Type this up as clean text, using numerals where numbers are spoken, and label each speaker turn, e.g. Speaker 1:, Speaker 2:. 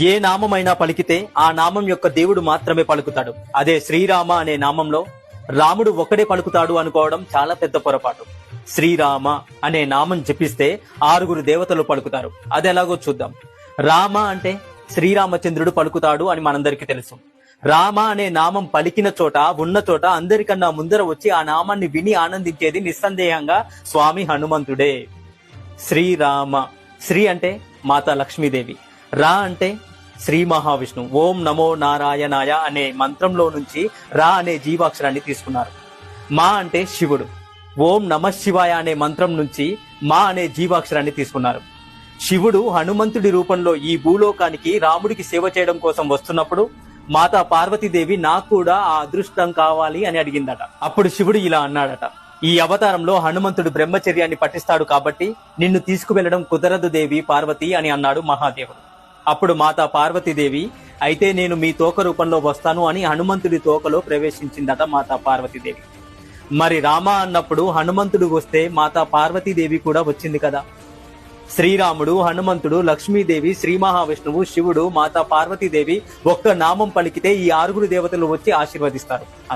Speaker 1: ఏ నామమైనా పలికితే ఆ నామం యొక్క దేవుడు మాత్రమే పలుకుతాడు. అదే శ్రీరామ అనే నామంలో రాముడు ఒక్కడే పలుకుతాడు అనుకోవడం చాలా పెద్ద పొరపాటు. శ్రీరామ అనే నామం జపిస్తే 6 దేవతలు పలుకుతారు. అది ఎలాగో చూద్దాం. రామ అంటే శ్రీరామచంద్రుడు పలుకుతాడు అని మనందరికీ తెలుసు. రామ అనే నామం పలికిన చోట, ఉన్న చోట అందరికన్నా ముందర వచ్చి ఆ నామాన్ని విని ఆనందించేది నిస్సందేహంగా స్వామి హనుమంతుడే. శ్రీరామ, శ్రీ అంటే మాతా లక్ష్మీదేవి, రా అంటే శ్రీ మహావిష్ణు. ఓం నమో నారాయణాయ అనే మంత్రంలో నుంచి రా అనే జీవాక్షరాన్ని తీసుకున్నారు. మా అంటే శివుడు. ఓం నమ శివాయ అనే మంత్రం నుంచి మా అనే జీవాక్షరాన్ని తీసుకున్నారు. శివుడు హనుమంతుడి రూపంలో ఈ భూలోకానికి రాముడికి సేవ చేయడం కోసం వస్తున్నప్పుడు మాతా పార్వతీదేవి నాకు కూడా ఆ అదృష్టం కావాలి అని అడిగిందట. అప్పుడు శివుడు ఇలా అన్నాడట, ఈ అవతారంలో హనుమంతుడు బ్రహ్మచర్యాన్ని పఠిస్తాడు కాబట్టి నిన్ను తీసుకువెళ్లడం కుదరదు దేవి పార్వతి అని అన్నాడు మహాదేవుడు. అప్పుడు మాతా పార్వతీదేవి, అయితే నేను మీ తోక రూపంలో వస్తాను అని హనుమంతుడి తోకలో ప్రవేశించిందట మాతా పార్వతీదేవి. మరి రామ అన్నప్పుడు హనుమంతుడు వస్తే మాతా పార్వతీదేవి కూడా వచ్చింది కదా. శ్రీరాముడు, హనుమంతుడు, లక్ష్మీదేవి, శ్రీ మహావిష్ణువు, శివుడు, మాతా పార్వతీదేవి ఒక్క నామం పలికితే ఈ 6 దేవతలు వచ్చి ఆశీర్వదిస్తారు.